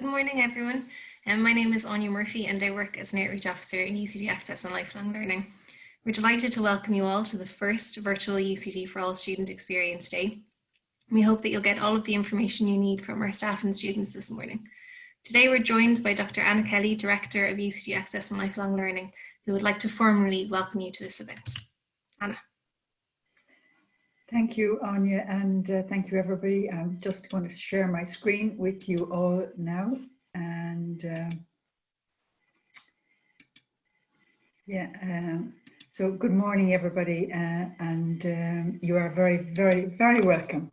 Good morning, everyone. My name is Anya Murphy and I work as an Outreach Officer in UCD Access and Lifelong Learning. We're delighted to welcome you all to the first virtual UCD for All Student Experience Day. We hope that you'll get all of the information you need from our staff and students this morning. Today we're joined by Dr. Anna Kelly, Director of UCD Access and Lifelong Learning, who would like to formally welcome you to this event. Anna. Thank you, Anya, and thank you, everybody. I'm just going to share my screen with you all now. And so good morning, everybody, and you are very, very, very welcome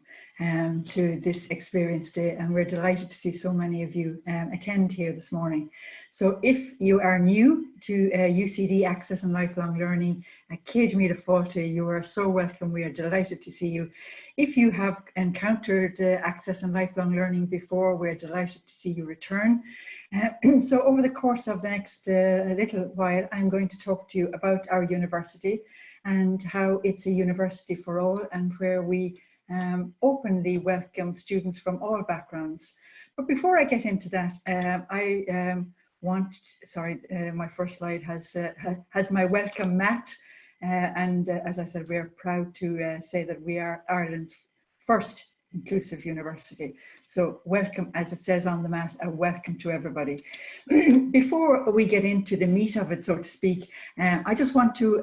to this Experience Day, and we're delighted to see so many of you attend here this morning. So if you are new to UCD Access and Lifelong Learning, Céad Míle Fáilte, you are so welcome. We are delighted to see you. If you have encountered Access and Lifelong Learning before, we're delighted to see you return. So over the course of the next little while, I'm going to talk to you about our university and how it's a university for all, and where we openly welcome students from all backgrounds. But before I get into that, my first slide has my welcome mat. And as I said, we're proud to say that we are Ireland's first inclusive university. So welcome, as it says on the mat, a welcome to everybody. Before we get into the meat of it, so to speak, I just want to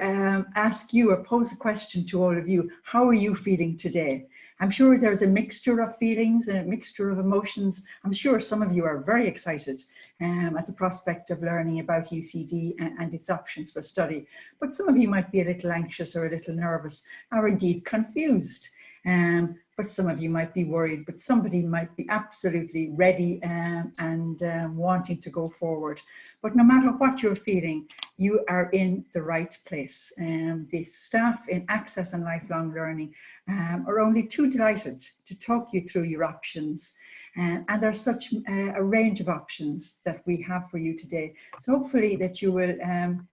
ask you or pose a question to all of you. How are you feeling today? I'm sure there's a mixture of feelings and a mixture of emotions. I'm sure some of you are very excited at the prospect of learning about UCD and its options for study. But some of you might be a little anxious or a little nervous or indeed confused. But some of you might be worried, but somebody might be absolutely ready and wanting to go forward. But no matter what you're feeling, you are in the right place. The staff in Access and Lifelong Learning are only too delighted to talk you through your options. And there's such a range of options that we have for you today. So hopefully that you will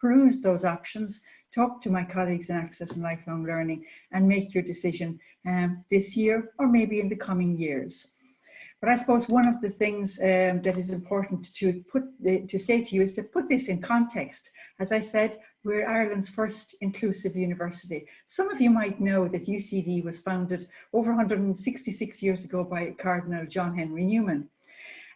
peruse those options, talk to my colleagues in Access and Lifelong Learning, and make your decision this year or maybe in the coming years. But I suppose one of the things that is important to say to you is to put this in context. As I said, we're Ireland's first inclusive university. Some of you might know that UCD was founded over 166 years ago by Cardinal John Henry Newman.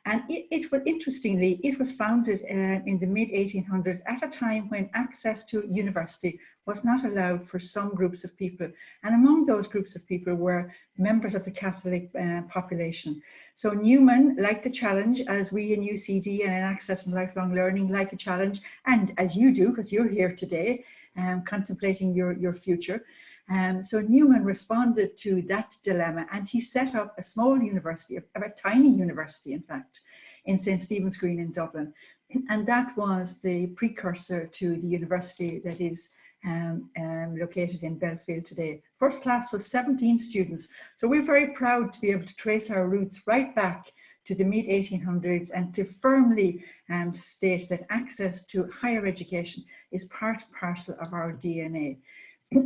And interestingly, it was founded in the mid-1800s at a time when access to university was not allowed for some groups of people. And among those groups of people were members of the Catholic population. So Newman liked the challenge, as we in UCD and in Access and Lifelong Learning like a challenge, and as you do, because you're here today contemplating your future. So Newman responded to that dilemma, and he set up a small university, a tiny university in fact, in St. Stephen's Green in Dublin. And that was the precursor to the university that is located in Belfield today. First class was 17 students. So we're very proud to be able to trace our roots right back to the mid-1800s and to firmly state that access to higher education is part and parcel of our DNA.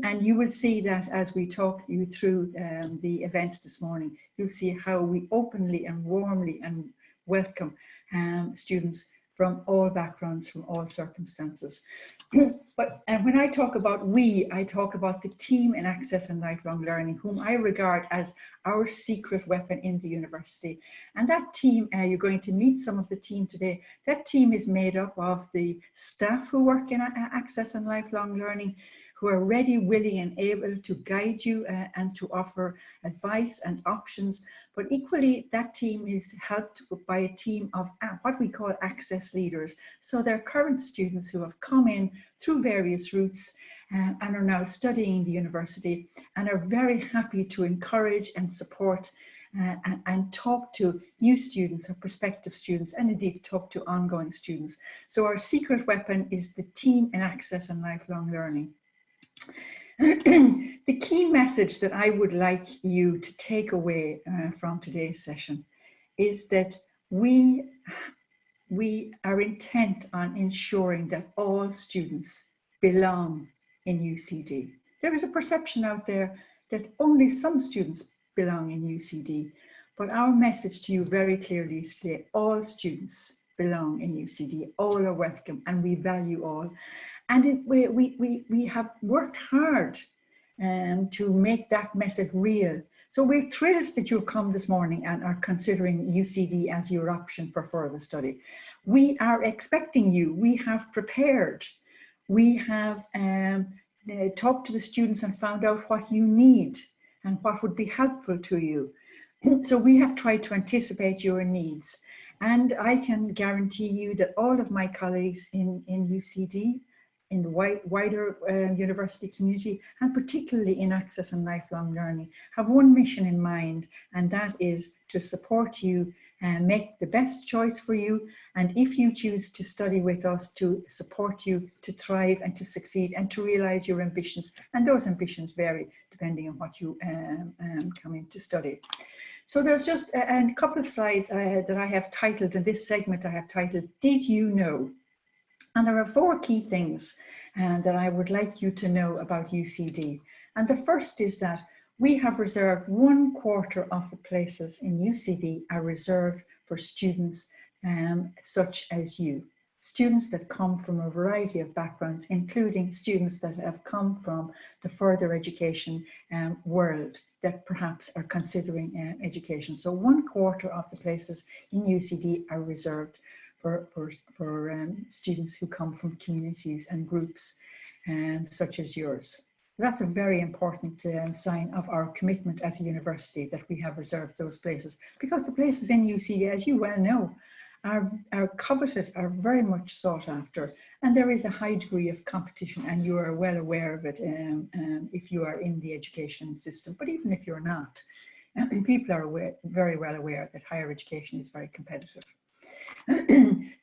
And you will see that as we talk you through the event this morning, you'll see how we openly and warmly and welcome students from all backgrounds, from all circumstances. But when I talk about we, I talk about the team in Access and Lifelong Learning, whom I regard as our secret weapon in the university. And that team, you're going to meet some of the team today. That team is made up of the staff who work in Access and Lifelong Learning, who are ready, willing and able to guide you and to offer advice and options. But equally, that team is helped by a team of what we call access leaders. So they're current students who have come in through various routes and are now studying the university and are very happy to encourage and support and talk to new students or prospective students, and indeed talk to ongoing students. So our secret weapon is the team in Access and Lifelong Learning. The key message that I would like you to take away from today's session is that we are intent on ensuring that all students belong in UCD. There is a perception out there that only some students belong in UCD, But our message to you very clearly is today, all students belong in UCD, all are welcome, and we value all. And we have worked hard to make that message real. So we're thrilled that you've come this morning and are considering UCD as your option for further study. We are expecting you. We have prepared. We have talked to the students and found out what you need and what would be helpful to you. So we have tried to anticipate your needs. And I can guarantee you that all of my colleagues in UCD, in the wider university community, and particularly in Access and Lifelong Learning, have one mission in mind, and that is to support you and make the best choice for you. And if you choose to study with us, to support you to thrive and to succeed and to realize your ambitions. And those ambitions vary depending on what you come in to study. So there's just a couple of slides that I have titled, in this segment I have titled, Did You Know? And there are 4 key things that I would like you to know about UCD. And the first is that we have reserved 1/4 of the places in UCD are reserved for students such as you. Students that come from a variety of backgrounds, including students that have come from the further education world that perhaps are considering education. So 1/4 of the places in UCD are reserved for students who come from communities and groups such as yours. That's a very important sign of our commitment as a university, that we have reserved those places, because the places in UCD, as you well know, are coveted, are very much sought after, and there is a high degree of competition, and you are well aware of it if you are in the education system. But even if you're not, people are very well aware that higher education is very competitive.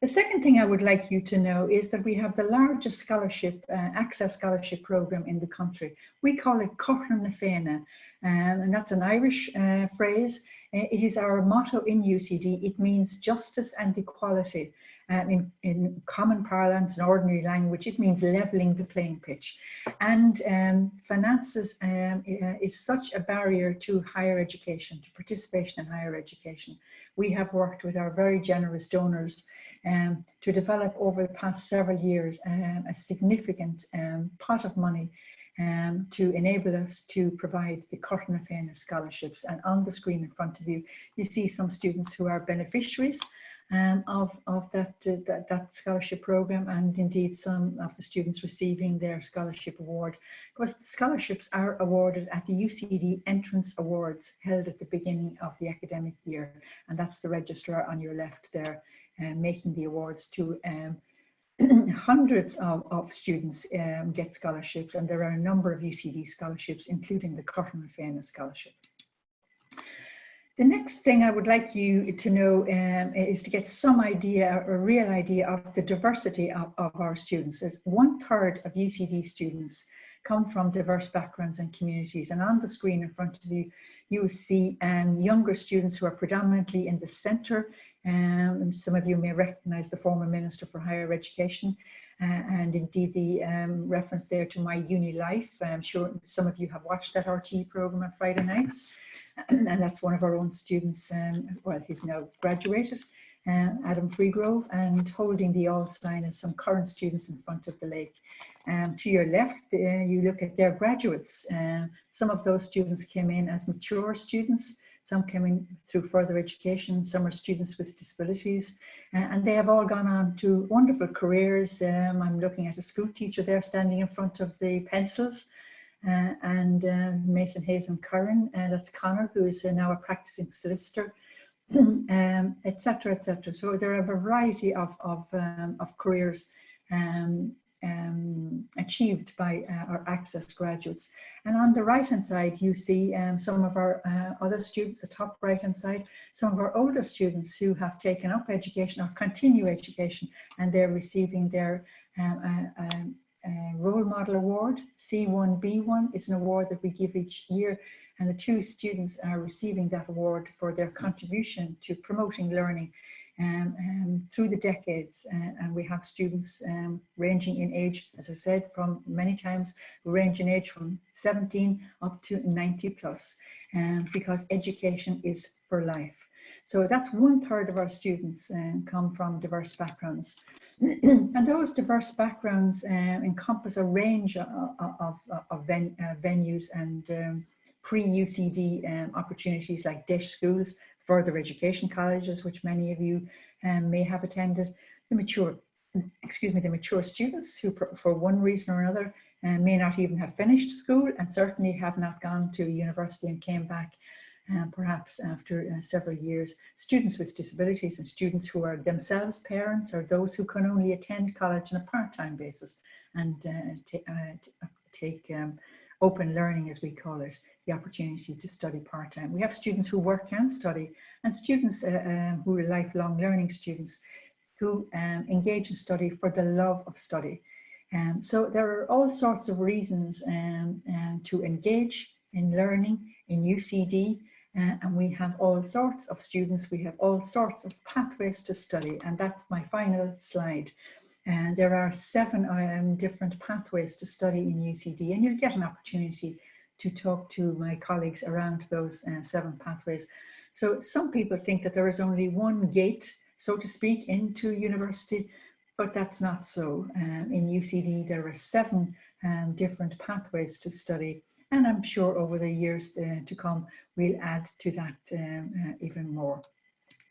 The second thing I would like you to know is that we have the largest scholarship, access scholarship program in the country. We call it Kahuna Scholarships, and that's an Irish phrase. It is our motto in UCD. It means justice and equality. In common parlance and ordinary language, it means leveling the playing pitch. And finances is such a barrier to higher education, to participation in higher education. We have worked with our very generous donors to develop over the past several years a significant pot of money to enable us to provide the Kahuna scholarships. And on the screen in front of you, you see some students who are beneficiaries of that scholarship program, and indeed some of the students receiving their scholarship award, because the scholarships are awarded at the UCD Entrance Awards held at the beginning of the academic year, and that's the registrar on your left there making the awards to hundreds of students get scholarships, and there are a number of UCD scholarships, including the Kahuna Scholarship. The next thing I would like you to know is to get some idea, a real idea of the diversity of our students. As 1/3 of UCD students come from diverse backgrounds and communities. And on the screen in front of you, you will see younger students who are predominantly in the centre. Some of you may recognise the former Minister for Higher Education, and indeed the reference there to My Uni Life. I'm sure some of you have watched that RTE programme on Friday nights. And that's one of our own students, well, he's now graduated, Adam Freegrove, and holding the all sign, and some current students in front of the lake. To your left, you look at their graduates. Some of those students came in as mature students, some came in through further education, some are students with disabilities, and they have all gone on to wonderful careers. I'm looking at a school teacher there standing in front of the pencils. And Mason Hayes and Curran, that's Connor, who is now a practicing solicitor, etc., etc. So there are a variety of careers achieved by our Access graduates. And on the right-hand side, you see some of our other students, the top right-hand side, some of our older students who have taken up education or continue education, and they're receiving their Role Model Award. C1B1 is an award that we give each year, and the 2 students are receiving that award for their contribution to promoting learning through the decades. And we have students ranging in age, as I said, from many times, range in age from 17 up to 90 plus, because education is for life. So that's 1/3 of our students come from diverse backgrounds. And those diverse backgrounds encompass a range of venues and pre-UCD opportunities like DISH schools, further education colleges, which many of you may have attended, the mature students who, for one reason or another, may not even have finished school and certainly have not gone to university and came back perhaps after several years, students with disabilities and students who are themselves parents or those who can only attend college on a part-time basis and take open learning, as we call it, the opportunity to study part-time. We have students who work and study, and students who are lifelong learning students who engage in study for the love of study. So there are all sorts of reasons to engage in learning in UCD, and we have all sorts of students, we have all sorts of pathways to study, and that's my final slide. And there are 7 different pathways to study in UCD, and you'll get an opportunity to talk to my colleagues around those 7 pathways. So some people think that there is only one gate, so to speak, into university, but that's not so. In UCD, there are 7 different pathways to study, and I'm sure over the years to come, we'll add to that even more.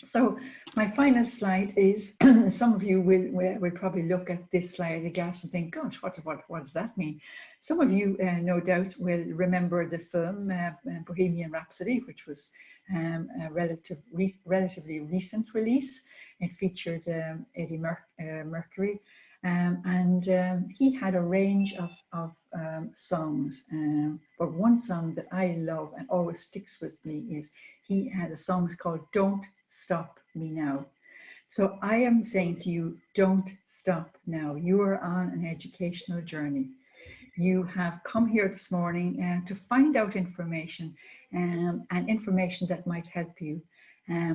So my final slide is, some of you will probably look at this slide aghast and think, gosh, what does that mean? Some of you, no doubt, will remember the film Bohemian Rhapsody, which was a relatively recent release. It featured Eddie Mercury, and he had a range of songs. But one song that I love and always sticks with me is he had a song called Don't Stop Me Now. So I am saying to you, don't stop now. You are on an educational journey. You have come here this morning to find out information and information that might help you.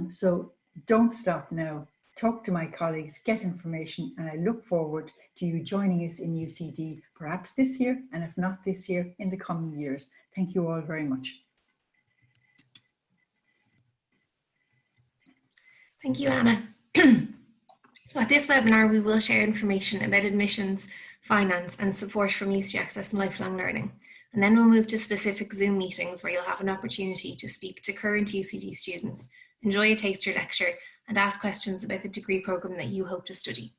So don't stop now. Talk to my colleagues, get information, and I look forward to you joining us in UCD, perhaps this year, and if not this year, in the coming years. Thank you all very much. Thank you, Anna. So at this webinar, we will share information about admissions, finance, and support from UCD Access and Lifelong Learning. And then we'll move to specific Zoom meetings where you'll have an opportunity to speak to current UCD students, enjoy a taster lecture, and ask questions about the degree programme that you hope to study.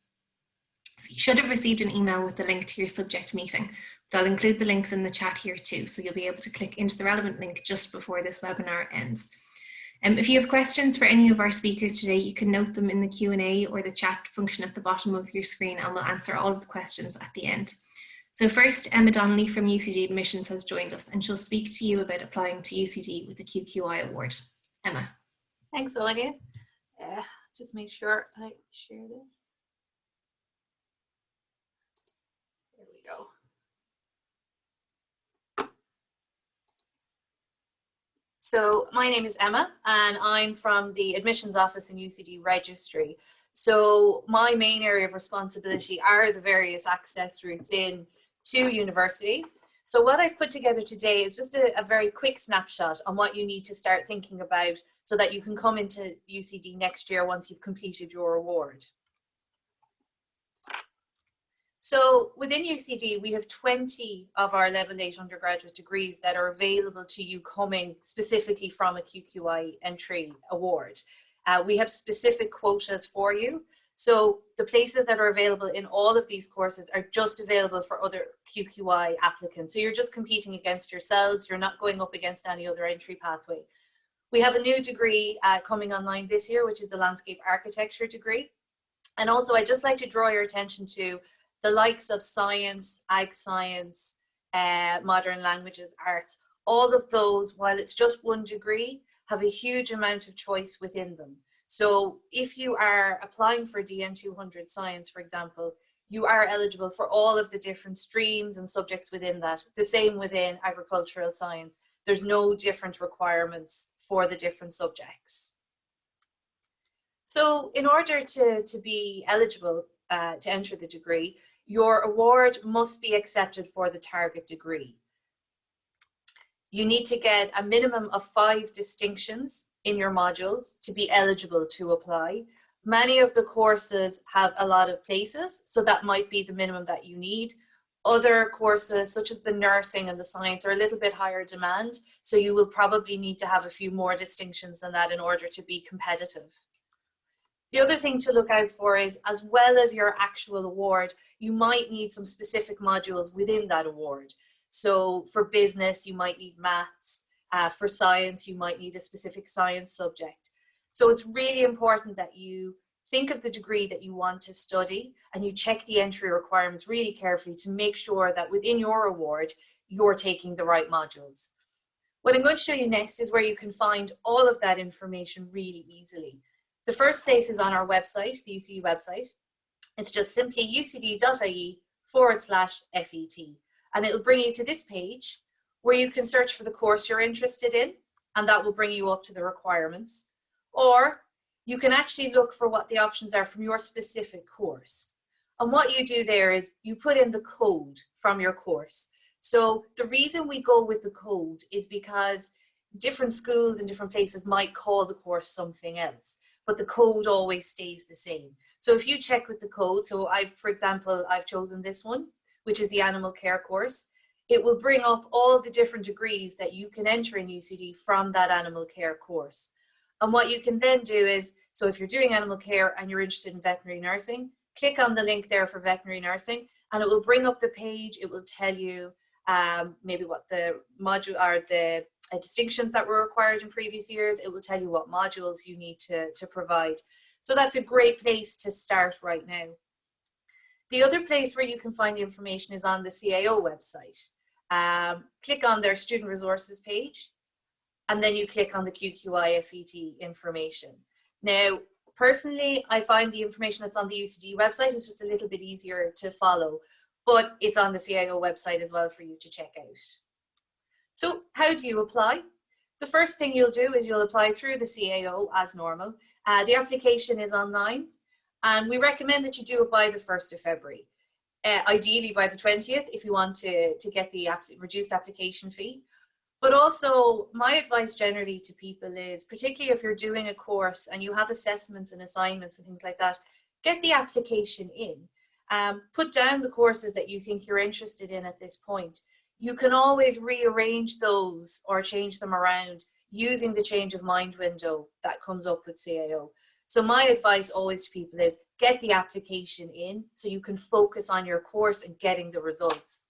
So you should have received an email with the link to your subject meeting, but I'll include the links in the chat here too, so you'll be able to click into the relevant link just before this webinar ends. If you have questions for any of our speakers today, you can note them in the Q&A or the chat function at the bottom of your screen, and we'll answer all of the questions at the end. So first, Emma Donnelly from UCD Admissions has joined us, and she'll speak to you about applying to UCD with the QQI award. Emma. Thanks, Olivia. Just make sure I share this. There we go. So my name is Emma, and I'm from the admissions office in UCD Registry. So my main area of responsibility are the various access routes in to university. So what I've put together today is just a very quick snapshot on what you need to start thinking about so that you can come into UCD next year once you've completed your award. So within UCD, we have 20 of our level 8 undergraduate degrees that are available to you coming specifically from a QQI entry award. We have specific quotas for you. So the places that are available in all of these courses are just available for other QQI applicants. So you're just competing against yourselves. You're not going up against any other entry pathway. We have a new degree coming online this year, which is the Landscape Architecture degree. And also I'd just like to draw your attention to the likes of science, ag science, modern languages, arts. All of those, while it's just one degree, have a huge amount of choice within them. So if you are applying for DN 200 science, for example, you are eligible for all of the different streams and subjects within that. The same within agricultural science. There's no different requirements for the different subjects. So in order to be eligible to enter the degree, your award must be accepted for the target degree. You need to get a minimum of 5 distinctions in your modules to be eligible to apply. Many of the courses have a lot of places, so that might be the minimum that you need. Other courses, such as the nursing and the science, are a little bit higher demand, so you will probably need to have a few more distinctions than that in order to be competitive. The other thing to look out for is, as well as your actual award, you might need some specific modules within that award. So for business, you might need maths. For science, you might need a specific science subject. So it's really important that you think of the degree that you want to study and you check the entry requirements really carefully to make sure that within your award, you're taking the right modules. What I'm going to show you next is where you can find all of that information really easily. The first place is on our website, the UCD website. It's just simply ucd.ie/FET. And it'll bring you to this page where you can search for the course you're interested in, and that will bring you up to the requirements. Or you can actually look for what the options are from your specific course. And what you do there is you put in the code from your course. So the reason we go with the code is because different schools and different places might call the course something else, but the code always stays the same. So if you check with the code, so for example, I've chosen this one, which is the animal care course. It will bring up all the different degrees that you can enter in UCD from that animal care course. And what you can then do is, so if you're doing animal care and you're interested in veterinary nursing, click on the link there for veterinary nursing, and it will bring up the page. It will tell you maybe what the module or the distinctions that were required in previous years. It will tell you what modules you need to provide. So that's a great place to start right now. The other place where you can find the information is on the CAO website. Click on their student resources page, and then you click on the QQI-FET information. Now, personally, I find the information that's on the UCD website is just a little bit easier to follow, but it's on the CAO website as well for you to check out. So how do you apply? The first thing you'll do is you'll apply through the CAO as normal. The application is online, and we recommend that you do it by the 1st of February. Ideally by the 20th if you want to get the reduced application fee. But also, my advice generally to people is, particularly if you're doing a course and you have assessments and assignments and things like that, get the application in. Put down the courses that you think you're interested in at this point. You can always rearrange those or change them around using the change of mind window that comes up with CAO. So my advice always to people is get the application in so you can focus on your course and getting the results.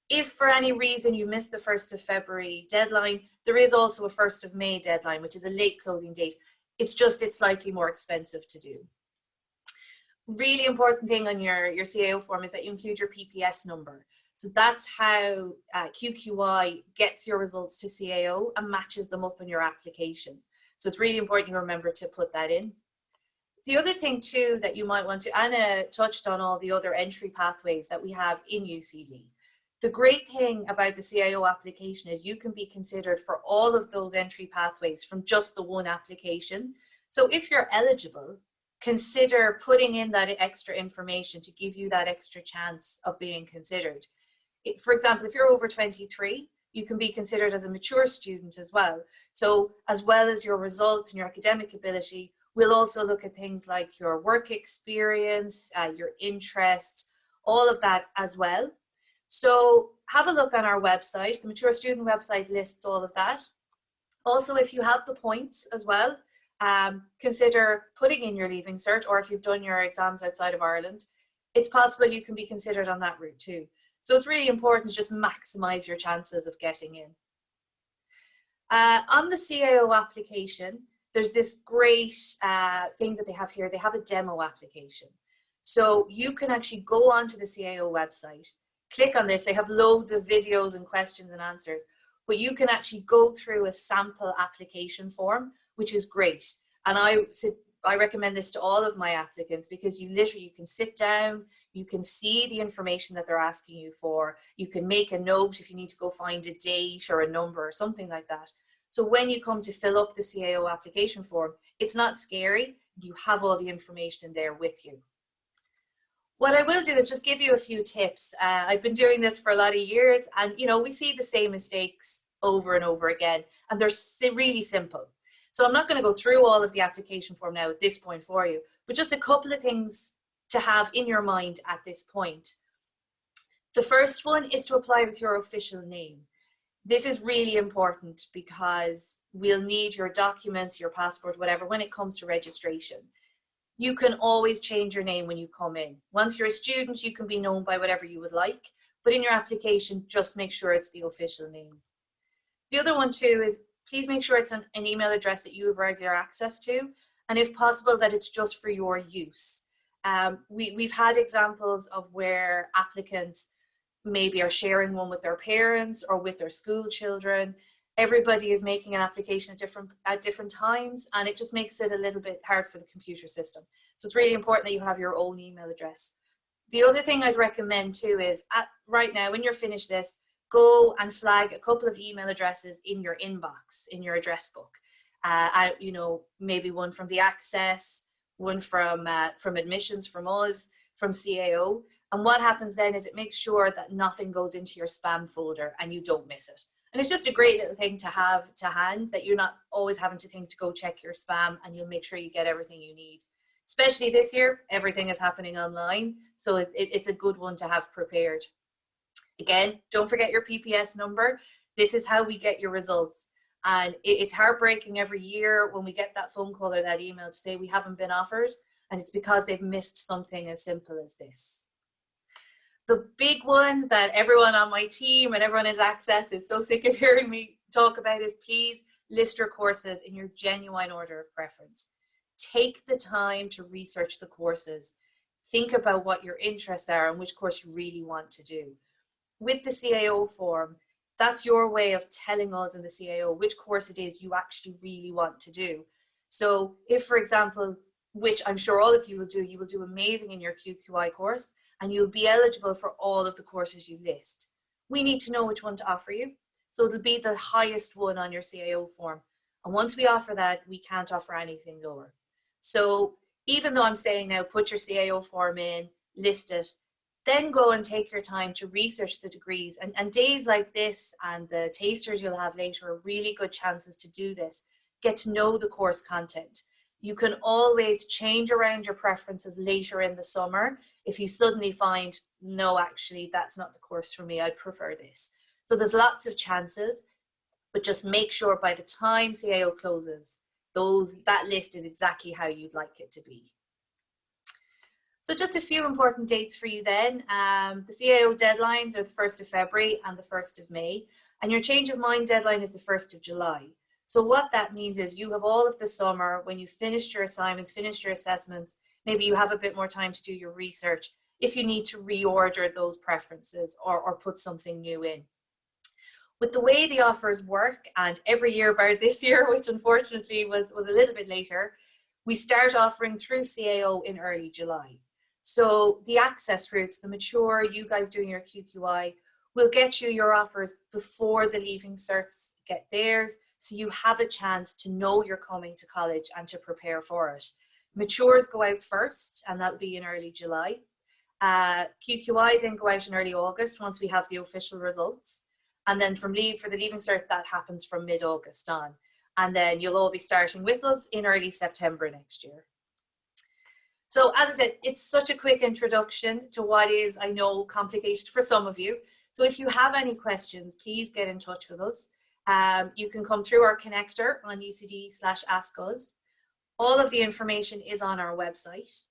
If for any reason you miss the 1st of February deadline, there is also a 1st of May deadline, which is a late closing date. It's slightly more expensive to do. Really important thing on your CAO form is that you include your PPS number. So that's how QQI gets your results to CAO and matches them up in your application. So it's really important you remember to put that in. The other thing too that you might want to, Anna touched on all the other entry pathways that we have in UCD. The great thing about the CAO application is you can be considered for all of those entry pathways from just the one application. So if you're eligible, consider putting in that extra information to give you that extra chance of being considered. For example, if you're over 23, you can be considered as a mature student as well. So as well as your results and your academic ability, we'll also look at things like your work experience, your interest, all of that as well. So have a look on our website. The Mature Student website lists all of that. Also, if you have the points as well, consider putting in your Leaving Cert, or if you've done your exams outside of Ireland, it's possible you can be considered on that route too. So it's really important to just maximize your chances of getting in. On the CAO application, there's this great thing that they have here. They have a demo application. So you can actually go onto the CAO website, click on this. They have loads of videos and questions and answers, but you can actually go through a sample application form, which is great. And I recommend this to all of my applicants because you can sit down, you can see the information that they're asking you for. You can make a note if you need to go find a date or a number or something like that. So when you come to fill up the CAO application form, it's not scary. You have all the information there with you. What I will do is just give you a few tips. I've been doing this for a lot of years, and we see the same mistakes over and over again, and they're really simple. So I'm not going to go through all of the application form now at this point for you, but just a couple of things to have in your mind at this point. The first one is to apply with your official name. This is really important because we'll need your documents, your passport, whatever, when it comes to registration. You can always change your name when you come in. Once you're a student, you can be known by whatever you would like, but in your application, just make sure it's the official name. The other one too is please make sure it's an email address that you have regular access to, and if possible, that it's just for your use. We've had examples of where applicants maybe are sharing one with their parents or with their school children. Everybody is making an application at different times, and it just makes it a little bit hard for the computer system. So it's really important that you have your own email address. The other thing I'd recommend too is right now, when you're finished this, go and flag a couple of email addresses in your inbox, in your address book. You know, maybe one from the Access, one from Admissions, from us, from CAO. And what happens then is it makes sure that nothing goes into your spam folder and you don't miss it. And it's just a great little thing to have to hand, that you're not always having to think to go check your spam, and you'll make sure you get everything you need. Especially this year, everything is happening online. So it's a good one to have prepared. Again, don't forget your PPS number. This is how we get your results. And it's heartbreaking every year when we get that phone call or that email to say we haven't been offered, and it's because they've missed something as simple as this. The big one that everyone on my team and everyone has Access is so sick of hearing me talk about is please list your courses in your genuine order of preference. Take the time to research the courses. Think about what your interests are and which course you really want to do. With the CAO form, that's your way of telling us in the CAO which course it is you actually really want to do. So if, for example, which I'm sure all of you will do amazing in your QQI course, and you'll be eligible for all of the courses you list. We need to know which one to offer you. So it'll be the highest one on your CAO form. And once we offer that, we can't offer anything lower. So even though I'm saying now, put your CAO form in, list it, then go and take your time to research the degrees. And days like this and the tasters you'll have later are really good chances to do this. Get to know the course content. You can always change around your preferences later in the summer if you suddenly find, no, actually, that's not the course for me, I prefer this. So there's lots of chances, but just make sure by the time CAO closes, that list is exactly how you'd like it to be. So just a few important dates for you then. The CAO deadlines are the 1st of February and the 1st of May, and your change of mind deadline is the 1st of July. So what that means is you have all of the summer, when you've finished your assignments, finished your assessments, maybe you have a bit more time to do your research if you need to reorder those preferences or put something new in. With the way the offers work, and every year bar this year, which unfortunately was a little bit later, we start offering through CAO in early July. So the access routes, the mature, you guys doing your QQI, will get you your offers before the leaving certs get theirs, so you have a chance to know you're coming to college and to prepare for it. Matures go out first, and that'll be in early July. QQI then go out in early August once we have the official results. And then for the leaving cert, that happens from mid-August on. And then you'll all be starting with us in early September next year. So as I said, it's such a quick introduction to what is, I know, complicated for some of you. So if you have any questions, please get in touch with us. You can come through our connector on UCD/AskUs. All of the information is on our website.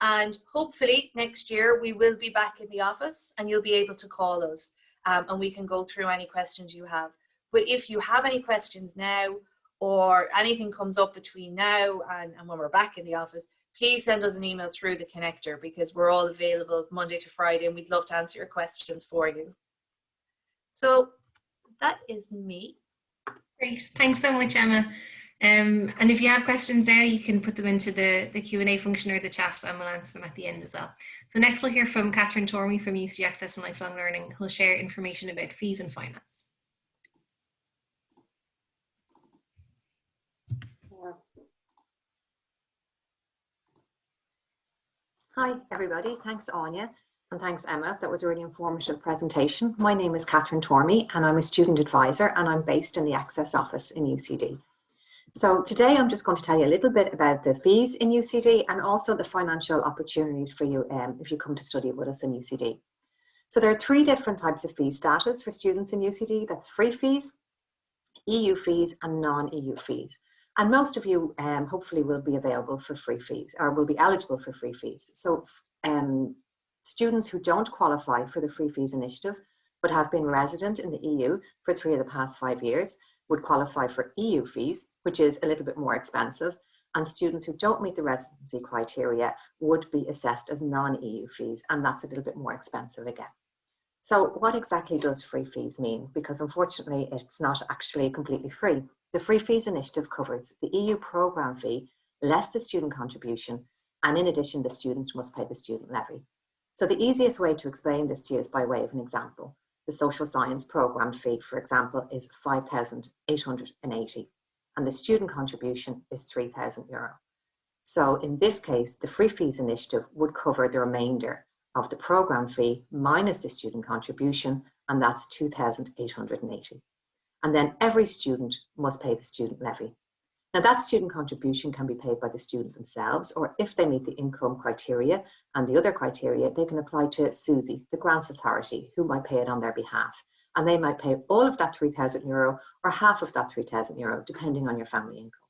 And hopefully next year we will be back in the office and you'll be able to call us and we can go through any questions you have. But if you have any questions now or anything comes up between now and when we're back in the office, please send us an email through the connector, because we're all available Monday to Friday and we'd love to answer your questions for you. So that is me. Great, thanks so much, Emma. And if you have questions now, you can put them into the Q&A function or the chat, and we'll answer them at the end as well. So next we'll hear from Catherine Tormey from UCD Access and Lifelong Learning, who'll share information about fees and finance. Hi everybody, thanks Anya and thanks Emma. That was a really informative presentation. My name is Catherine Tormey and I'm a student advisor and I'm based in the Access office in UCD. So today I'm just going to tell you a little bit about the fees in UCD and also the financial opportunities for you if you come to study with us in UCD. So there are 3 different types of fee status for students in UCD. That's free fees, EU fees and non-EU fees. And most of you hopefully will be available for free fees or will be eligible for free fees. So students who don't qualify for the free fees initiative but have been resident in the EU for 3 of the past 5 years would qualify for EU fees, which is a little bit more expensive. And students who don't meet the residency criteria would be assessed as non-EU fees, and that's a little bit more expensive again. So what exactly does free fees mean? Because unfortunately, it's not actually completely free. The Free Fees Initiative covers the EU programme fee, less the student contribution, and in addition, the students must pay the student levy. So the easiest way to explain this to you is by way of an example. The social science programme fee, for example, is 5,880, and the student contribution is €3,000. So in this case, the Free Fees Initiative would cover the remainder of the programme fee minus the student contribution, and that's 2,880. And then every student must pay the student levy. Now that student contribution can be paid by the student themselves, or if they meet the income criteria and the other criteria, they can apply to SUSI, the Grants Authority, who might pay it on their behalf. And they might pay all of that €3,000 or half of that €3,000, depending on your family income.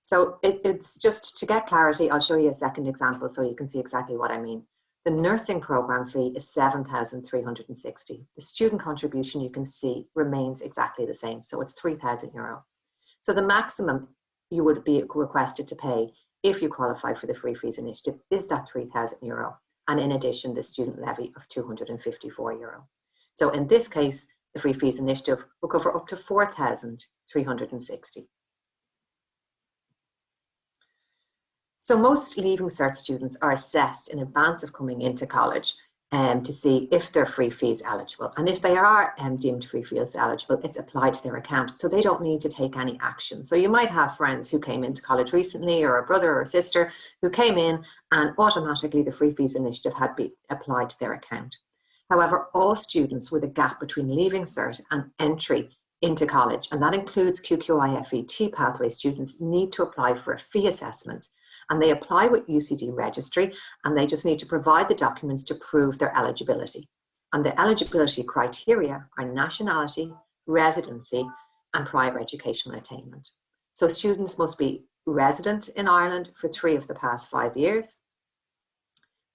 So it's just to get clarity, I'll show you a second example so you can see exactly what I mean. The nursing programme fee is 7,360. The student contribution, you can see, remains exactly the same. So it's €3,000. So the maximum you would be requested to pay if you qualify for the Free Fees Initiative is that €3,000. And in addition, the student levy of €254. So in this case, the Free Fees Initiative will cover up to 4,360. So most Leaving Cert students are assessed in advance of coming into college to see if they're free fees eligible. And if they are deemed free fees eligible, it's applied to their account. So they don't need to take any action. So you might have friends who came into college recently, or a brother or a sister who came in and automatically the Free Fees Initiative had been applied to their account. However, all students with a gap between Leaving Cert and entry into college, and that includes QQI-FET pathway students, need to apply for a fee assessment. And they apply with UCD Registry, and they just need to provide the documents to prove their eligibility. And the eligibility criteria are nationality, residency, and prior educational attainment. So students must be resident in Ireland for 3 of the past 5 years.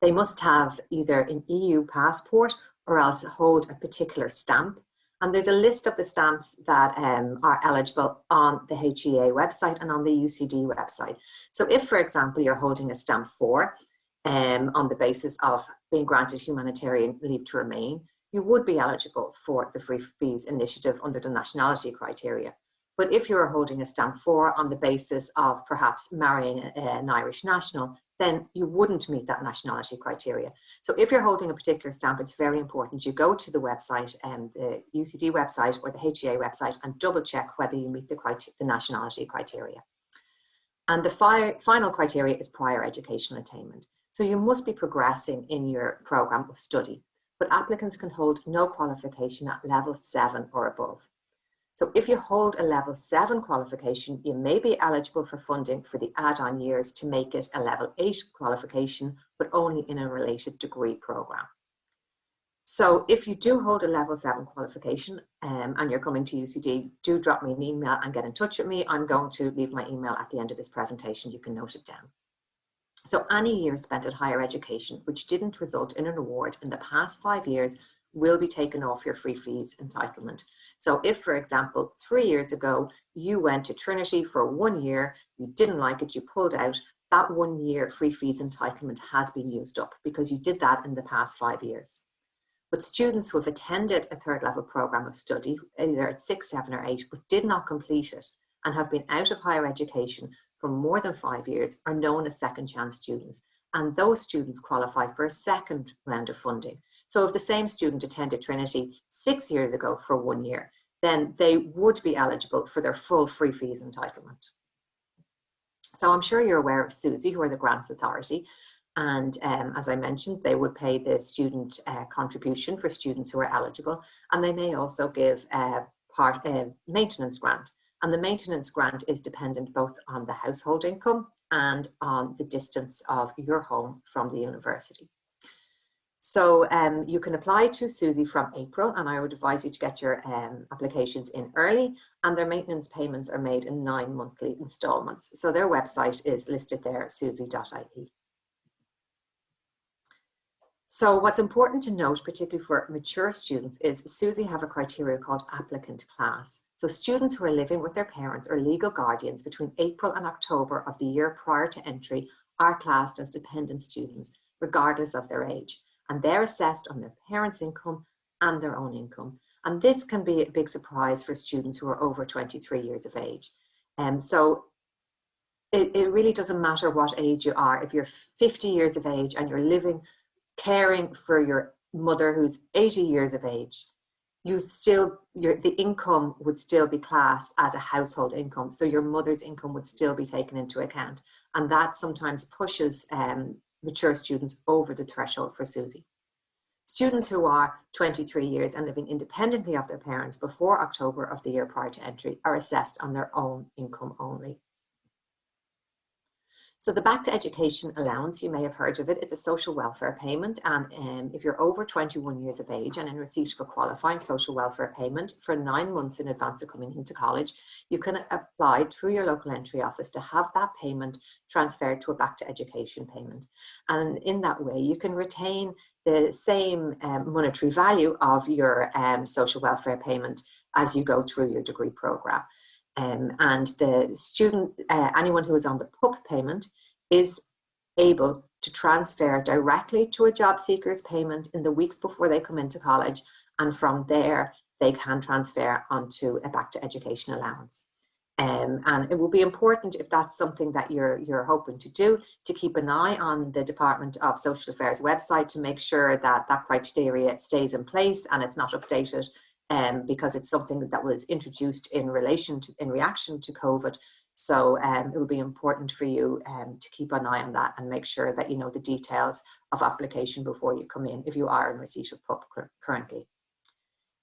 They must have either an EU passport or else hold a particular stamp. And there's a list of the stamps that are eligible on the HEA website and on the UCD website. So if, for example, you're holding a stamp 4 on the basis of being granted humanitarian leave to remain, you would be eligible for the Free Fees Initiative under the nationality criteria. But if you're holding a stamp 4 on the basis of perhaps marrying an Irish national, then you wouldn't meet that nationality criteria. So if you're holding a particular stamp, it's very important you go to the website, the UCD website or the HEA website, and double check whether you meet the nationality criteria. And the final criteria is prior educational attainment. So you must be progressing in your programme of study, but applicants can hold no qualification at level 7 or above. So if you hold a level 7 qualification, you may be eligible for funding for the add-on years to make it a level 8 qualification, but only in a related degree programme. So if you do hold a level 7 qualification and you're coming to UCD, do drop me an email and get in touch with me. I'm going to leave my email at the end of this presentation. You can note it down. So any year spent at higher education which didn't result in an award in the past 5 years will be taken off your free fees entitlement. So if, for example, 3 years ago, you went to Trinity for 1 year, you didn't like it, you pulled out, that 1 year free fees entitlement has been used up because you did that in the past 5 years. But students who have attended a 3rd level programme of study, either at 6, 7 or 8, but did not complete it and have been out of higher education for more than 5 years are known as second chance students. And those students qualify for a second round of funding. So if the same student attended Trinity 6 years ago for 1 year, then they would be eligible for their full free fees entitlement. So I'm sure you're aware of SUSI, who are the Grants Authority. And as I mentioned, they would pay the student contribution for students who are eligible. And they may also give a maintenance grant. And the maintenance grant is dependent both on the household income and on the distance of your home from the university. So you can apply to SUSI from April, and I would advise you to get your applications in early, and their maintenance payments are made in 9 monthly instalments. So their website is listed there, susi.ie. So what's important to note, particularly for mature students, is SUSI have a criteria called applicant class. So students who are living with their parents or legal guardians between April and October of the year prior to entry are classed as dependent students, regardless of their age. And they're assessed on their parents' income and their own income. And this can be a big surprise for students who are over 23 years of age. So it really doesn't matter what age you are. If you're 50 years of age and you're caring for your mother who's 80 years of age, the income would still be classed as a household income. So your mother's income would still be taken into account. And that sometimes pushes mature students over the threshold for SUSI. Students who are 23 years and living independently of their parents before October of the year prior to entry are assessed on their own income only. So the Back to Education Allowance, you may have heard of it. It's a social welfare payment. And if you're over 21 years of age and in receipt of a qualifying social welfare payment for 9 months in advance of coming into college, you can apply through your local entry office to have that payment transferred to a Back to Education payment. And in that way, you can retain the same monetary value of your social welfare payment as you go through your degree programme. And the student, anyone who is on the PUP payment, is able to transfer directly to a job seekers payment in the weeks before they come into college, and from there they can transfer onto a Back to Education allowance. And it will be important, if that's something that you're hoping to do, to keep an eye on the Department of Social Affairs website to make sure that that criteria stays in place and it's not updated. Because it's something that was introduced in reaction to COVID. So it will be important for you to keep an eye on that and make sure that you know the details of application before you come in, if you are in receipt of PUP currently.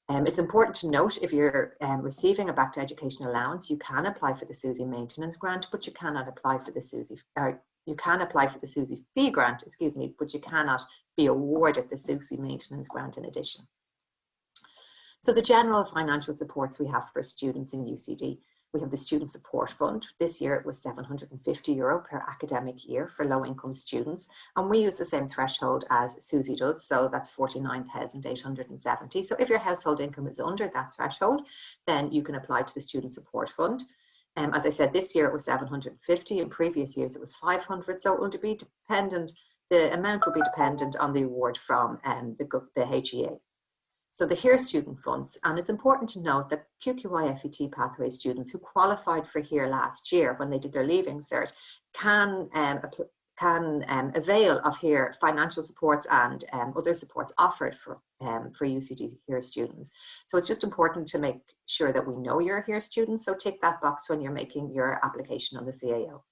It's important to note, if you're receiving a Back to Education allowance, you can apply for the SUSI maintenance grant, but you cannot apply for the SUSI, you can apply for the SUSI fee grant, excuse me, but you cannot be awarded the SUSI maintenance grant in addition. So the general financial supports we have for students in UCD, we have the Student Support Fund. This year it was €750 per academic year for low income students. And we use the same threshold as SUSI does, so that's 49,870. So if your household income is under that threshold, then you can apply to the Student Support Fund. As I said, this year it was 750, in previous years it was 500, so it will be dependent, the amount will be dependent on the award from the HEA. So the HERE student funds, and it's important to note that QQI-FET pathway students who qualified for HERE last year when they did their leaving cert can avail of HERE financial supports and other supports offered for UCD HERE students. So it's just important to make sure that we know you're a HERE student, so tick that box when you're making your application on the CAO.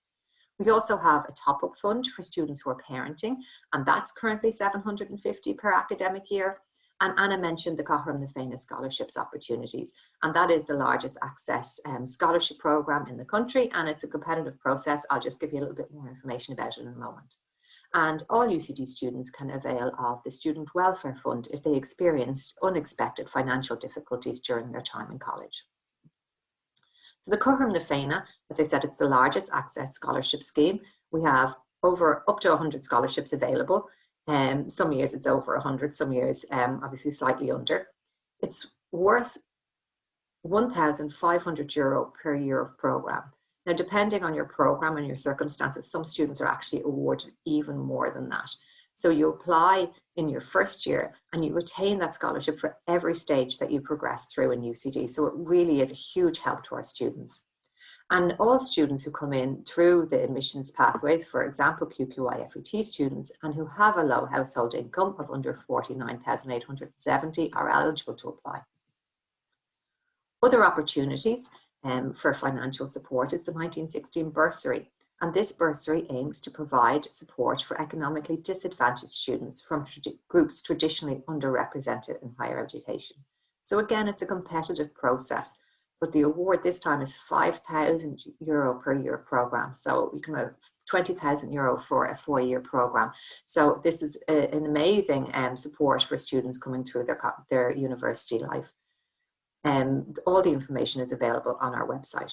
We also have a top-up fund for students who are parenting, and that's currently $750 per academic year. And Anna mentioned the Kahuna Scholarships opportunities, and that is the largest access scholarship program in the country, and it's a competitive process. I'll just give you a little bit more information about it in a moment. And all UCD students can avail of the Student Welfare Fund if they experienced unexpected financial difficulties during their time in college. So the Kahuna Scholarships, as I said, it's the largest access scholarship scheme. We have up to 100 scholarships available. Some years it's over 100, some years obviously slightly under. It's worth €1,500 per year of programme. Now, depending on your programme and your circumstances, some students are actually awarded even more than that. So you apply in your first year and you retain that scholarship for every stage that you progress through in UCD. So it really is a huge help to our students. And all students who come in through the admissions pathways, for example, QQI-FET students, and who have a low household income of under 49,870 are eligible to apply. Other opportunities for financial support is the 1916 bursary. And this bursary aims to provide support for economically disadvantaged students from groups traditionally underrepresented in higher education. So again, it's a competitive process. but the award this time is €5,000 per year program. So you can have €20,000 for a 4-year program. So this is an amazing support for students coming through their university life. And all the information is available on our website.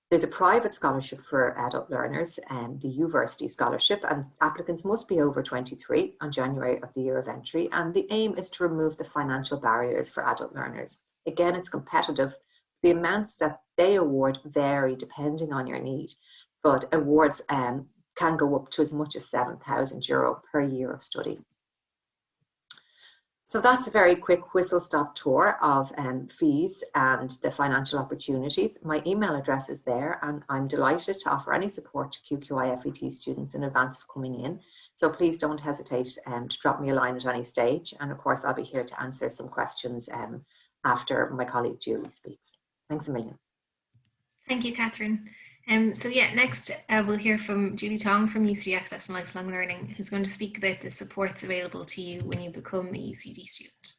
There's a private scholarship for adult learners, the University Scholarship, and applicants must be over 23 on January of the year of entry. And the aim is to remove the financial barriers for adult learners. Again, it's competitive. The amounts that they award vary depending on your need, but awards can go up to as much as €7,000 per year of study. So that's a very quick whistle-stop tour of fees and the financial opportunities. My email address is there, and I'm delighted to offer any support to QQI-FET students in advance of coming in. So please don't hesitate to drop me a line at any stage. And of course, I'll be here to answer some questions after my colleague Julie speaks. Thanks a million. Thank you, Catherine. So yeah, next we'll hear from Julie Tong from UCD Access and Lifelong Learning, who's going to speak about the supports available to you when you become a UCD student.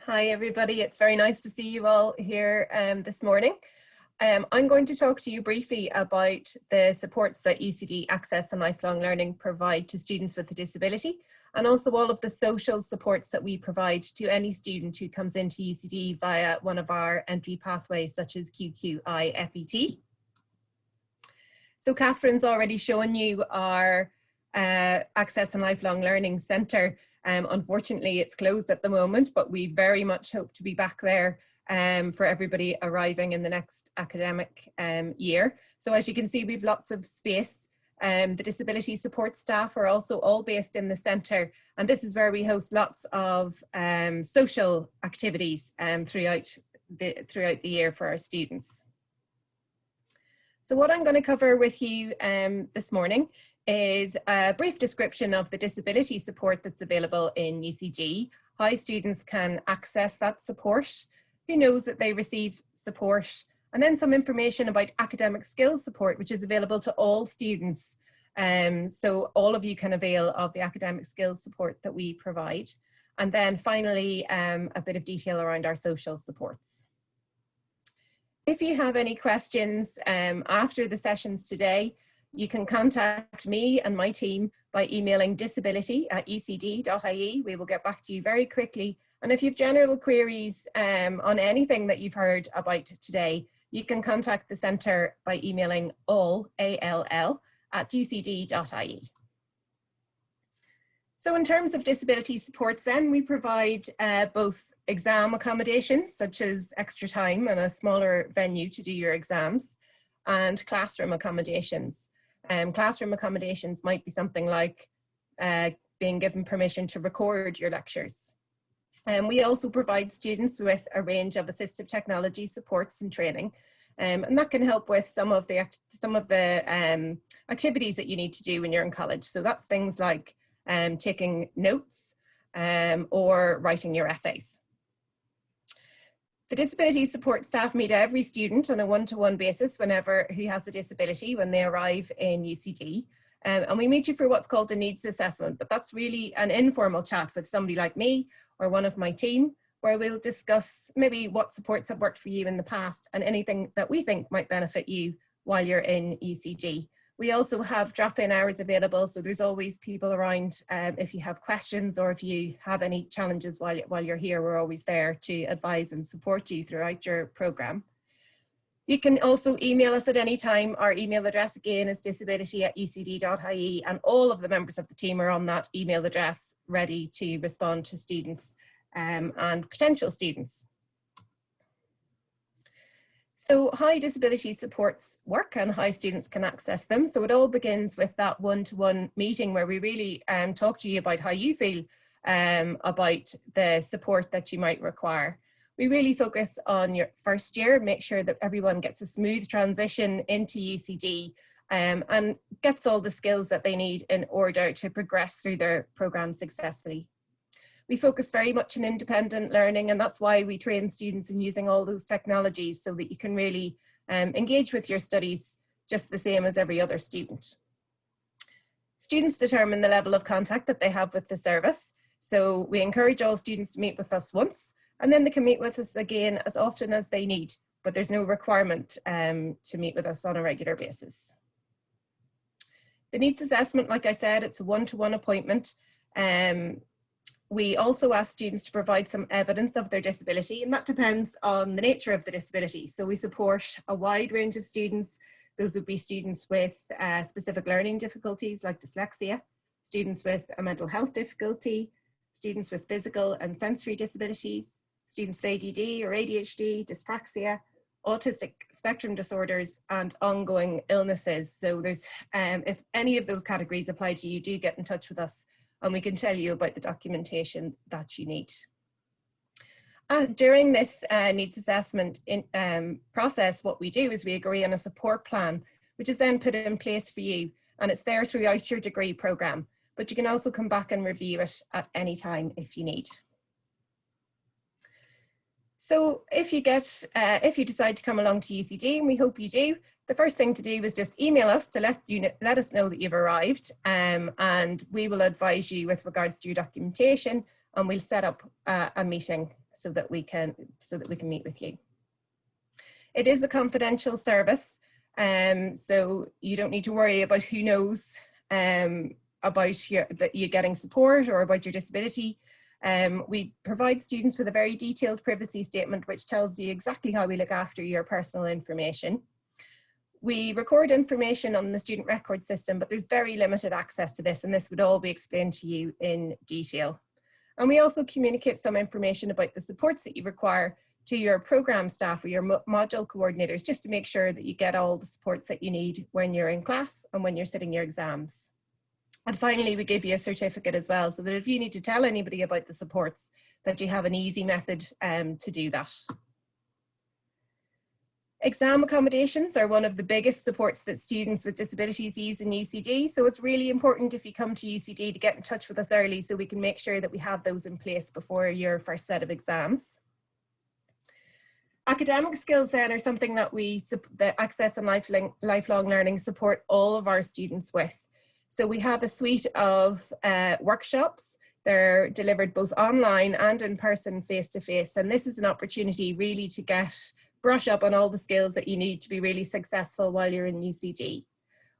Hi everybody, it's very nice to see you all here this morning. I'm going to talk to you briefly about the supports that UCD Access and Lifelong Learning provide to students with a disability, and also all of the social supports that we provide to any student who comes into UCD via one of our entry pathways such as QQI-FET. So Catherine's already shown you our Access and Lifelong Learning Centre. Unfortunately, it's closed at the moment, but we very much hope to be back there for everybody arriving in the next academic year. So as you can see, we've lots of space. The disability support staff are also all based in the centre, and this is where we host lots of social activities throughout the year for our students. So what I'm going to cover with you this morning is a brief description of the disability support that's available in UCD, how students can access that support, who knows that they receive support, and then some information about academic skills support, which is available to all students. So all of you can avail of the academic skills support that we provide. And then finally, a bit of detail around our social supports. If you have any questions after the sessions today, you can contact me and my team by emailing disability@ucd.ie. We will get back to you very quickly. And if you have general queries on anything that you've heard about today, you can contact the centre by emailing all@ucd.ie. So in terms of disability supports then, we provide both exam accommodations, such as extra time and a smaller venue to do your exams, and classroom accommodations. Classroom accommodations might be something like being given permission to record your lectures. We also provide students with a range of assistive technology supports and training, and that can help with some of the activities that you need to do when you're in college. So that's things like taking notes or writing your essays. The disability support staff meet every student on a one-to-one basis who has a disability when they arrive in UCD. And we meet you for what's called a needs assessment, but that's really an informal chat with somebody like me or one of my team, where we'll discuss maybe what supports have worked for you in the past and anything that we think might benefit you while you're in UCD. We also have drop-in hours available, so there's always people around if you have questions or if you have any challenges while you're here. We're always there to advise and support you throughout your programme. You can also email us at any time. Our email address again is disability@ucd.ie, and all of the members of the team are on that email address ready to respond to students and potential students. So how disability supports work and how students can access them. So it all begins with that one-to-one meeting where we really talk to you about how you feel about the support that you might require. We really focus on your first year, make sure that everyone gets a smooth transition into UCD and gets all the skills that they need in order to progress through their programme successfully. We focus very much on independent learning, and that's why we train students in using all those technologies so that you can really engage with your studies just the same as every other student. Students determine the level of contact that they have with the service. So we encourage all students to meet with us once, and then they can meet with us again as often as they need, but there's no requirement to meet with us on a regular basis. The needs assessment, like I said, it's a one-to-one appointment. We also ask students to provide some evidence of their disability, and that depends on the nature of the disability. So we support a wide range of students. Those would be students with specific learning difficulties like dyslexia, students with a mental health difficulty, students with physical and sensory disabilities, students with ADD or ADHD, dyspraxia, autistic spectrum disorders, and ongoing illnesses. So there's, if any of those categories apply to you, do get in touch with us and we can tell you about the documentation that you need. During this needs assessment process, what we do is we agree on a support plan, which is then put in place for you, and it's there throughout your degree programme, but you can also come back and review it at any time if you need. So if you decide to come along to UCD, and we hope you do, the first thing to do is just email us to let us know that you've arrived, and we will advise you with regards to your documentation, and we'll set up a meeting so that we can meet with you. It is a confidential service, so you don't need to worry about who knows about you getting support or about your disability. We provide students with a very detailed privacy statement which tells you exactly how we look after your personal information. We record information on the student record system, but there's very limited access to this, and this would all be explained to you in detail. And we also communicate some information about the supports that you require to your program staff or your module coordinators, just to make sure that you get all the supports that you need when you're in class and when you're sitting your exams. And finally, we give you a certificate as well, so that if you need to tell anybody about the supports, that you have an easy method to do that. Exam accommodations are one of the biggest supports that students with disabilities use in UCD, so it's really important if you come to UCD to get in touch with us early so we can make sure that we have those in place before your first set of exams. Academic skills then are something that the Access and Lifelong Learning support all of our students with. So we have a suite of workshops. They're delivered both online and in person, face-to-face, and this is an opportunity really to brush up on all the skills that you need to be really successful while you're in UCD.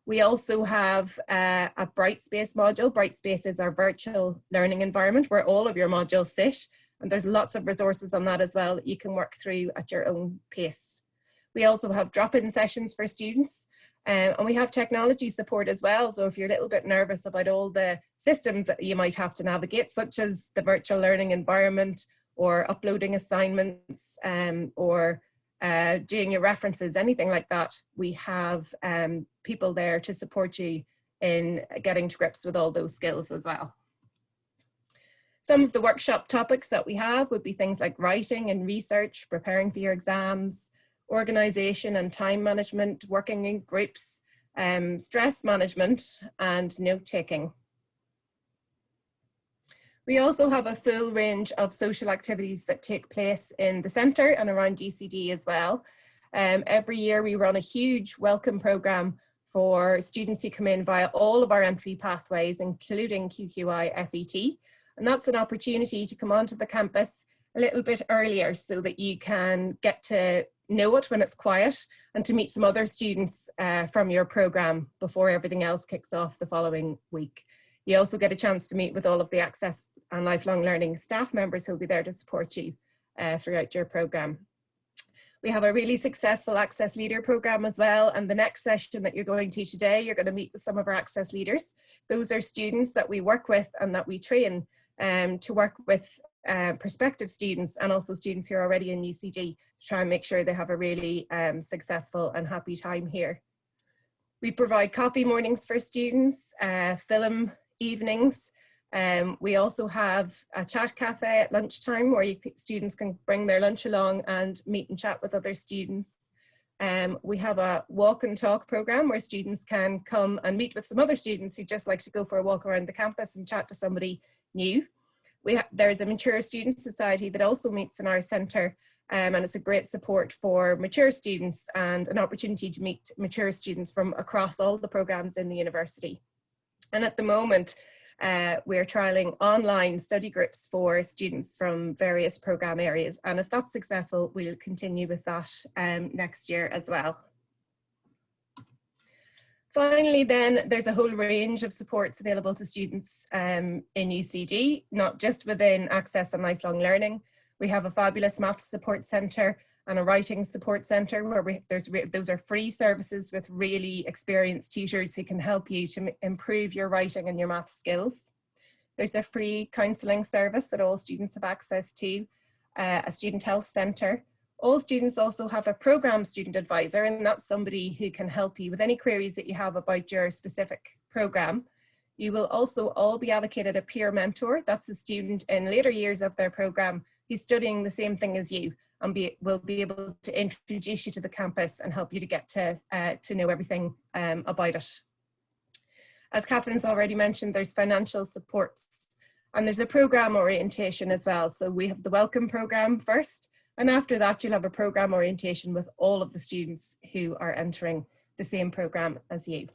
We also have a Brightspace module. Brightspace is our virtual learning environment where all of your modules sit, and there's lots of resources on that as well that you can work through at your own pace. We also have drop-in sessions for students, and we have technology support as well. So if you're a little bit nervous about all the systems that you might have to navigate, such as the virtual learning environment or uploading assignments or doing your references, anything like that, we have people there to support you in getting to grips with all those skills as well. Some of the workshop topics that we have would be things like writing and research, preparing for your exams, organisation and time management, working in groups, stress management, and note-taking. We also have a full range of social activities that take place in the centre and around UCD as well. Every year we run a huge welcome programme for students who come in via all of our entry pathways, including QQI-FET. And that's an opportunity to come onto the campus a little bit earlier so that you can get to know it when it's quiet and to meet some other students from your programme before everything else kicks off the following week. You also get a chance to meet with all of the Access and Lifelong Learning staff members who will be there to support you throughout your programme. We have a really successful Access Leader programme as well, and the next session that you're going to today, you're going to meet with some of our Access Leaders. Those are students that we work with and that we train to work with prospective students and also students who are already in UCD to try and make sure they have a really successful and happy time here. We provide coffee mornings for students, film evenings. We also have a chat cafe at lunchtime where students can bring their lunch along and meet and chat with other students. We have a walk and talk program where students can come and meet with some other students who just like to go for a walk around the campus and chat to somebody new. There's a Mature Student Society that also meets in our centre, and it's a great support for mature students and an opportunity to meet mature students from across all the programmes in the university. And at the moment, we're trialling online study groups for students from various programme areas. And if that's successful, we'll continue with that next year as well. Finally, then, there's a whole range of supports available to students in UCD, not just within Access and Lifelong Learning. We have a fabulous maths support centre and a writing support centre where those are free services with really experienced tutors who can help you to improve your writing and your maths skills. There's a free counselling service that all students have access to, a student health centre. All students also have a programme student advisor, and that's somebody who can help you with any queries that you have about your specific programme. You will also all be allocated a peer mentor. That's a student in later years of their programme who's studying the same thing as you, and will be able to introduce you to the campus and help you to get to know everything about it. As Catherine's already mentioned, there's financial supports, and there's a programme orientation as well. So we have the welcome programme first, and after that you'll have a programme orientation with all of the students who are entering the same programme as you.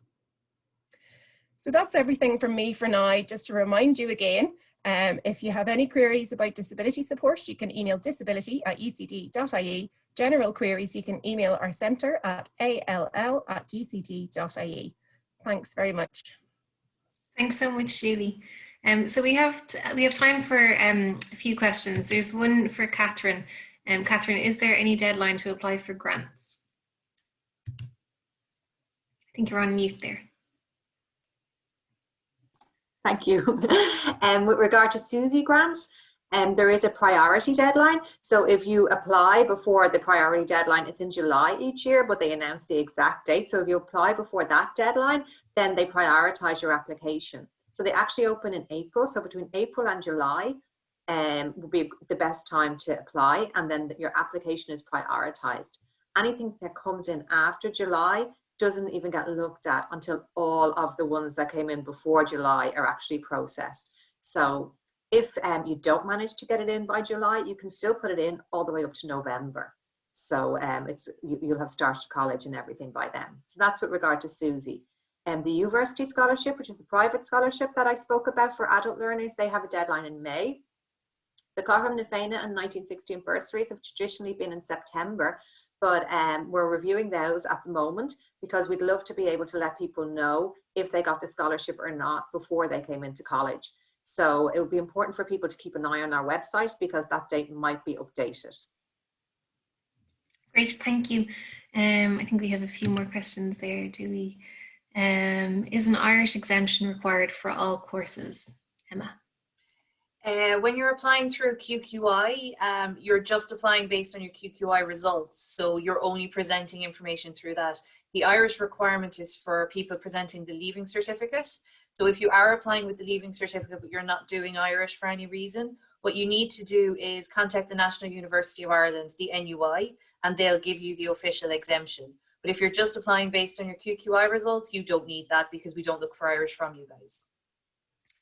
So that's everything from me for now. Just to remind you again, if you have any queries about disability support, you can email disability@ucd.ie. General queries, you can email our centre at all@ucd.ie. Thanks very much. Thanks so much, Julie. So we have time for a few questions. There's one for Catherine. Catherine, is there any deadline to apply for grants? I think you're on mute there. Thank you. With regard to SUSI grants, there is a priority deadline. So if you apply before the priority deadline, it's in July each year, but they announce the exact date. So if you apply before that deadline, then they prioritize your application. So they actually open in April. So between April and July would be the best time to apply, and then your application is prioritized. Anything that comes in after July doesn't even get looked at until all of the ones that came in before July are actually processed. So if you don't manage to get it in by July, you can still put it in all the way up to November. So you'll have started college and everything by then. So that's with regard to SUSI. The University Scholarship, which is a private scholarship that I spoke about for adult learners, they have a deadline in May. The Kahuna Scholarships and 1916 bursaries have traditionally been in September, but we're reviewing those at the moment because we'd love to be able to let people know if they got the scholarship or not before they came into college. So it would be important for people to keep an eye on our website because that date might be updated. Great, thank you. I think we have a few more questions there, do we? Is an Irish exemption required for all courses, Emma? When you're applying through QQI, you're just applying based on your QQI results. So you're only presenting information through that. The Irish requirement is for people presenting the Leaving Certificate. So if you are applying with the Leaving Certificate, but you're not doing Irish for any reason, what you need to do is contact the National University of Ireland, the NUI, and they'll give you the official exemption. But if you're just applying based on your QQI results, you don't need that because we don't look for Irish from you guys.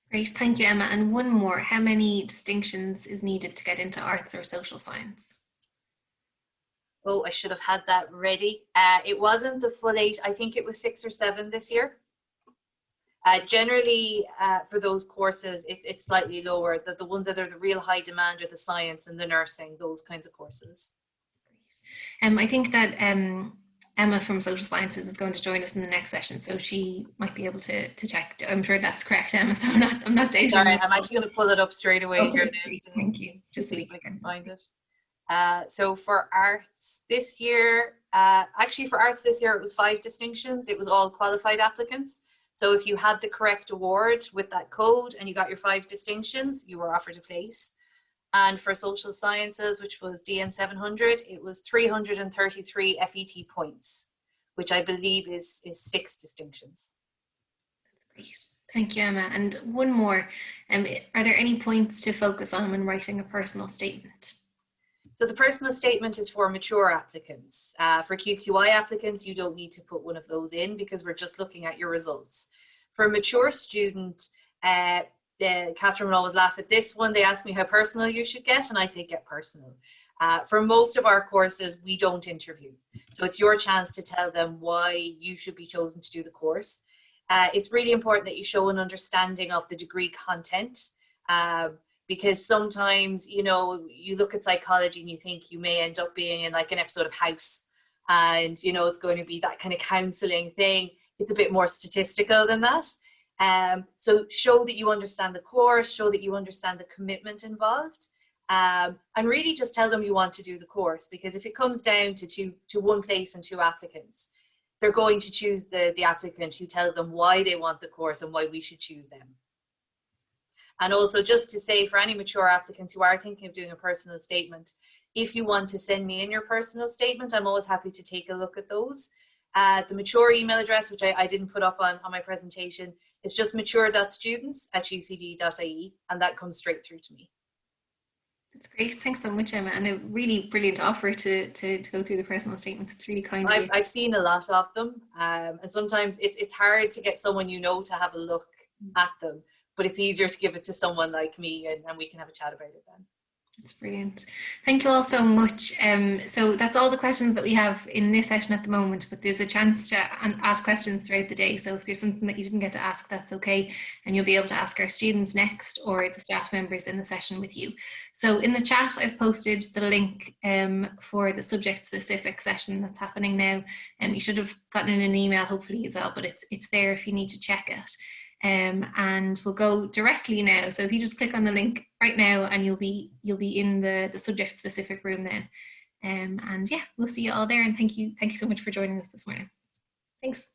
Great, thank you, Emma. And one more, how many distinctions is needed to get into arts or social science? Oh, I should have had that ready. It wasn't the full 8, I think it was 6 or 7 this year. Generally, for those courses, it's slightly lower. The ones that are the real high demand are the science and the nursing, those kinds of courses. Great. I think that Emma from Social Sciences is going to join us in the next session, so she might be able to check. I'm sure that's correct, Emma. So I'm not dating. Sorry, I'm actually going to pull it up straight away. Okay, great. Thank you. Just so see if I can find it. So for arts this year, actually for arts this year, it was 5 distinctions. It was all qualified applicants. So if you had the correct award with that code and you got your 5 distinctions, you were offered a place. And for social sciences, which was DN 700, it was 333 FET points, which I believe is 6 distinctions. That's great. Thank you, Emma. And one more, are there any points to focus on when writing a personal statement? So the personal statement is for mature applicants. For QQI applicants, you don't need to put one of those in because we're just looking at your results. For a mature student, Catherine will always laugh at this one. They ask me how personal you should get, and I say get personal. For most of our courses, we don't interview. So it's your chance to tell them why you should be chosen to do the course. It's really important that you show an understanding of the degree content, because sometimes, you know, you look at psychology and you think you may end up being in like an episode of House, and, you know, it's going to be that kind of counseling thing. It's a bit more statistical than that. So show that you understand the course, show that you understand the commitment involved, and really just tell them you want to do the course, because if it comes down to one place and 2 applicants, they're going to choose the applicant who tells them why they want the course and why we should choose them. And also, just to say, for any mature applicants who are thinking of doing a personal statement, if you want to send me in your personal statement, I'm always happy to take a look at those. The mature email address, which I didn't put up on my presentation, is just mature.students@ucd.ie, and that comes straight through to me. That's great. Thanks so much, Emma. And a really brilliant offer to go through the personal statements. It's really kind of you. I've seen a lot of them, and sometimes it's hard to get someone you know to have a look at them, but it's easier to give it to someone like me, and we can have a chat about it then. That's brilliant. Thank you all so much. So that's all the questions that we have in this session at the moment, but there's a chance to ask questions throughout the day. So if there's something that you didn't get to ask, that's okay. And you'll be able to ask our students next, or the staff members in the session with you. So in the chat, I've posted the link for the subject specific session that's happening now. You should have gotten an email hopefully as well, but it's there if you need to check it. And we'll go directly now. So if you just click on the link right now, and you'll be in the subject specific room then. And yeah, we'll see you all there. And thank you so much for joining us this morning. Thanks.